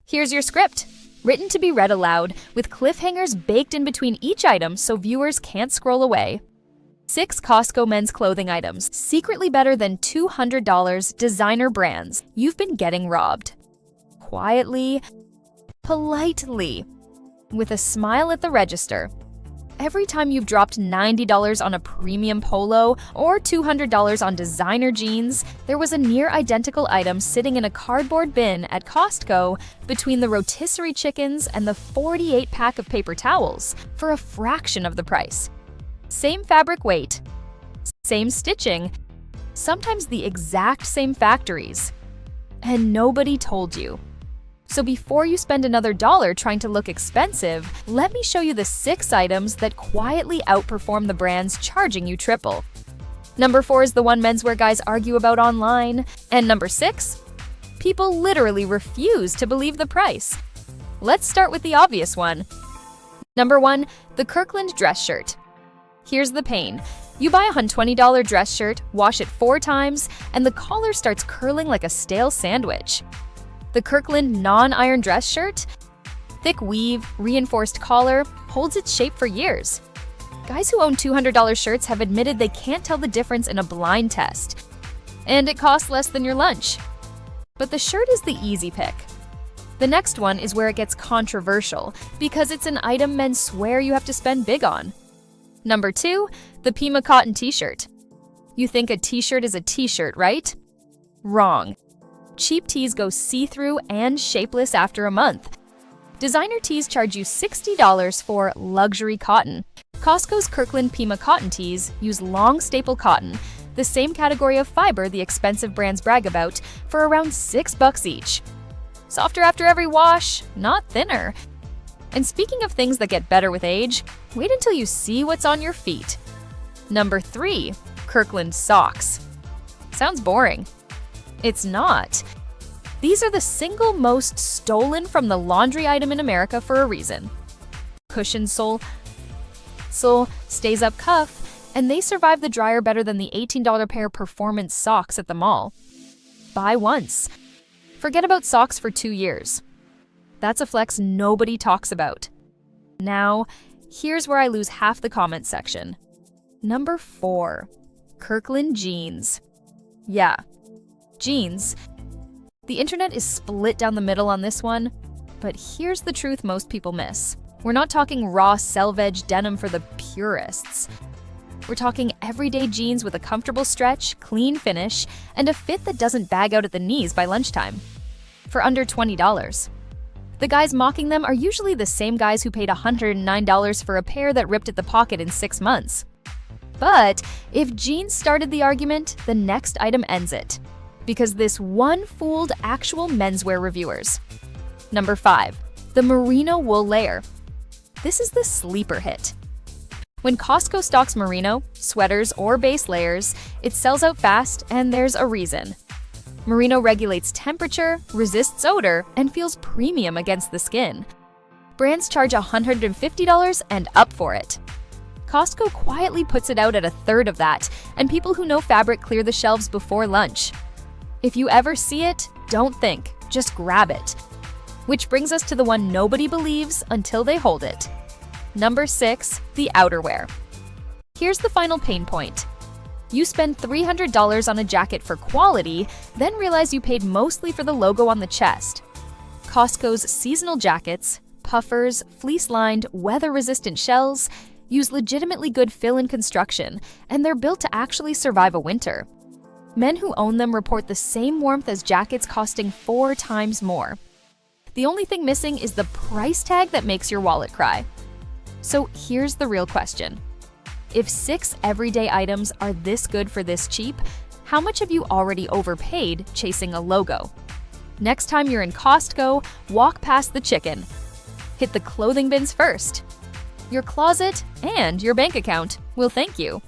Here's your script, written to be read aloud, with cliffhangers baked in between each item so viewers can't scroll away. 6 Costco men's clothing items, secretly better than $200 designer brands. You've been getting robbed. Quietly, politely, with a smile at the register. Every time you've dropped $90 on a premium polo or $200 on designer jeans, there was a near-identical item sitting in a cardboard bin at Costco between the rotisserie chickens and the 48-pack of paper towels for a fraction of the price. Same fabric weight, same stitching, sometimes the exact same factories. And nobody told you. So before you spend another dollar trying to look expensive, let me show you the 6 items that quietly outperform the brands charging you triple. Number 4 is the one menswear guys argue about online. And number 6? People literally refuse to believe the price. Let's start with the obvious one. Number 1, the Kirkland dress shirt. Here's the pain. You buy a $120 dress shirt, wash it 4 times, and the collar starts curling like a stale sandwich. The Kirkland non-iron dress shirt? Thick weave, reinforced collar, holds its shape for years. Guys who own $200 shirts have admitted they can't tell the difference in a blind test. And it costs less than your lunch. But the shirt is the easy pick. The next one is where it gets controversial, because it's an item men swear you have to spend big on. Number 2, the Pima cotton t-shirt. You think a t-shirt is a t-shirt, right? Wrong. Cheap tees go see-through and shapeless after a month. Designer tees charge you $60 for luxury cotton. Costco's Kirkland Pima cotton tees use long staple cotton, the same category of fiber the expensive brands brag about, for around $6 each. Softer after every wash, not thinner. And speaking of things that get better with age, wait until you see what's on your feet. Number 3, Kirkland socks. Sounds boring. It's not. These are the single most stolen from the laundry item in America for a reason. Cushioned sole stays up cuff, and they survive the dryer better than the $18 pair performance socks at the mall. Buy once. Forget about socks for 2 years. That's a flex nobody talks about. Now, here's where I lose half the comment section. Number 4, Kirkland jeans. Yeah. Jeans. The internet is split down the middle on this one, but here's the truth most people miss. We're not talking raw selvage denim for the purists. We're talking everyday jeans with a comfortable stretch, clean finish, and a fit that doesn't bag out at the knees by lunchtime. For under $20. The guys mocking them are usually the same guys who paid $109 for a pair that ripped at the pocket in 6 months. But if jeans started the argument, the next item ends it. Because this one fooled actual menswear reviewers. Number 5, the merino wool layer. This is the sleeper hit. When Costco stocks merino, sweaters, or base layers, it sells out fast, and there's a reason. Merino regulates temperature, resists odor, and feels premium against the skin. Brands charge $150 and up for it. Costco quietly puts it out at a third of that, and people who know fabric clear the shelves before lunch. If you ever see it, don't think, just grab it. Which brings us to the one nobody believes until they hold it. Number 6, the outerwear. Here's the final pain point. You spend $300 on a jacket for quality, then realize you paid mostly for the logo on the chest. Costco's seasonal jackets, puffers, fleece-lined, weather-resistant shells, use legitimately good fill-in construction, and they're built to actually survive a winter. Men who own them report the same warmth as jackets costing 4 times more. The only thing missing is the price tag that makes your wallet cry. So here's the real question. If 6 everyday items are this good for this cheap, how much have you already overpaid chasing a logo? Next time you're in Costco, walk past the chicken. Hit the clothing bins first. Your closet and your bank account will thank you.